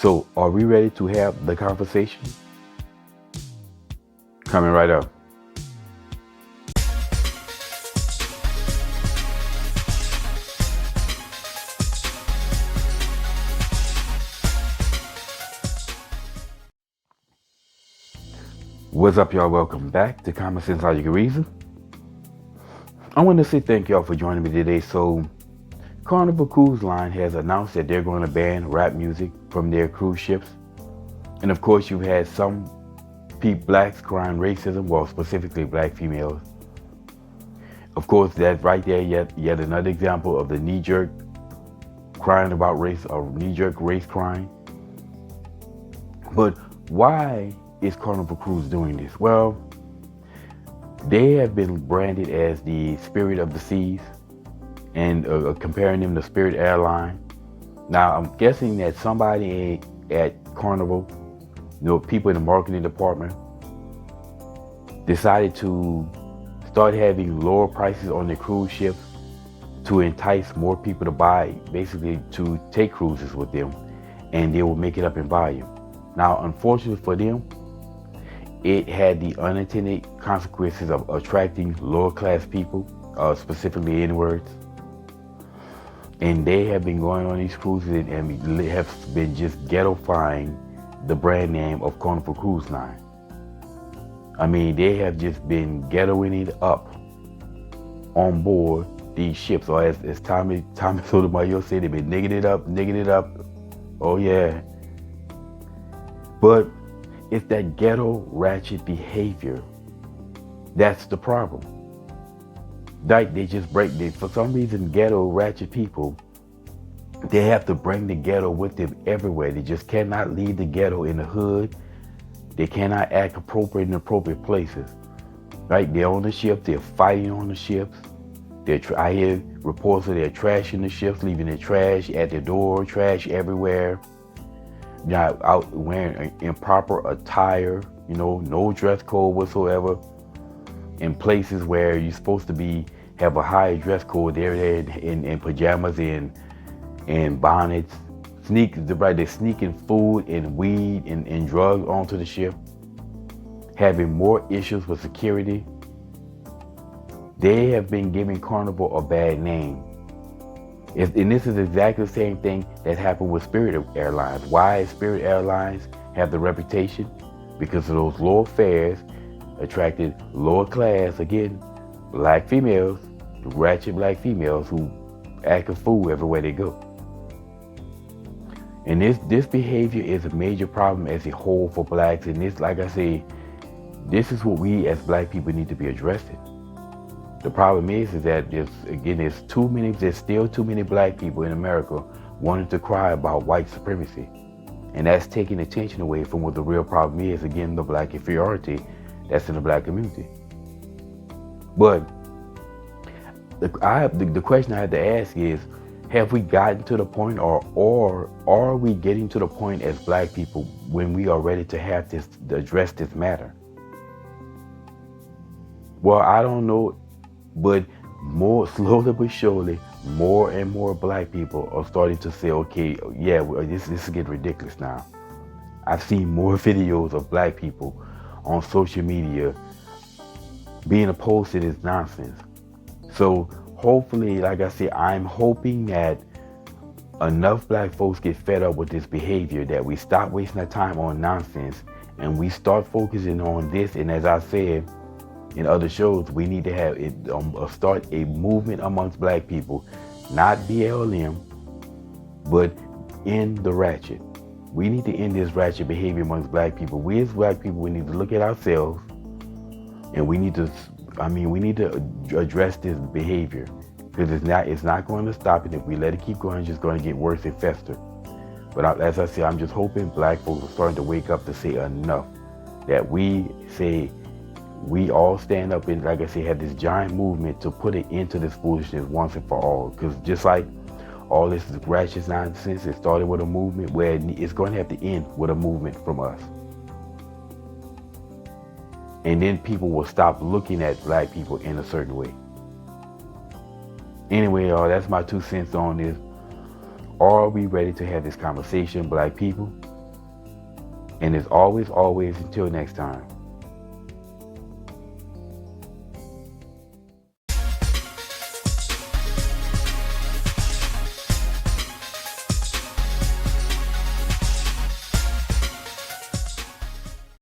So, are we ready to have the conversation? Coming right up. What's up, y'all? Welcome back to Common Sense Logic and Reason. I want to say thank y'all for joining me today. So, Carnival Cruise Line has announced that they're going to ban rap music from their cruise ships. And of course, you've had some blacks crying racism, well, specifically black females. Of course, that's right there, yet another example of the knee-jerk crying about race, or knee-jerk race crying. But why is Carnival Cruise doing this? Well, they have been branded as the spirit of the seas and comparing them to Spirt Airlines. Now, I'm guessing that somebody at Carnival, people in the marketing department, decided to start having lower prices on their cruise ships to entice more people to buy, basically to take cruises with them, and they will make it up in volume. Now, unfortunately for them, it had the unintended consequences of attracting lower class people, specifically N-words. And they have been going on these cruises and have been just ghettoifying the brand name of Carnival Cruise Line. I mean, they have just been ghettoing it up on board these ships. Or as Tommy Sotomayor said, they've been nigging it up. Oh yeah. But it's that ghetto ratchet behavior that's the problem. Like for some reason, ghetto ratchet people, they have to bring the ghetto with them everywhere. They just cannot leave the ghetto in the hood. They cannot act appropriate in appropriate places. Right? They're on the ship, they're fighting on the ships. I hear reports that they're trashing the ships, leaving their trash at their door, trash everywhere. Out wearing improper attire, no dress code whatsoever. In places where you're supposed to have a higher dress code, they're there in pajamas and bonnets. They're sneaking food and weed and drugs onto the ship, having more issues with security. They have been giving Carnival a bad name. And this is exactly the same thing that happened with Spirt Airlines. Why Spirt Airlines have the reputation? Because of those lower fares attracted lower class, again, black females, ratchet black females who act a fool everywhere they go. And this behavior is a major problem as a whole for blacks. And this, like I say, this is what we as black people need to be addressing. The problem is that there's still too many black people in America wanting to cry about white supremacy. And that's taking attention away from what the real problem is, again, the black inferiority that's in the black community. But the question I have to ask is, have we gotten to the point, or are we getting to the point as black people when we are ready to address this matter? Well, I don't know. But more slowly but surely, more and more black people are starting to say, okay, yeah, this is getting ridiculous now. I've seen more videos of black people on social media being opposed to this nonsense. So hopefully, like I said, I'm hoping that enough black folks get fed up with this behavior, that we stop wasting our time on nonsense and we start focusing on this. And as I said, in other shows, we need to have start a movement amongst black people, not BLM, but end the ratchet. We need to end this ratchet behavior amongst black people. We as black people, we need to look at ourselves, and we need to address this behavior, because it's not going to stop. And if we let it keep going, it's just going to get worse and fester. But as I said, I'm just hoping black folks are starting to wake up to say enough, that we say, we all stand up and, like I say, have this giant movement to put an end to this foolishness once and for all. Because just like all this ratchet nonsense, it started with a movement, where it's going to have to end with a movement from us. And then people will stop looking at black people in a certain way. Anyway, y'all, that's my 2 cents on this. Are we ready to have this conversation, black people? And as always, until next time.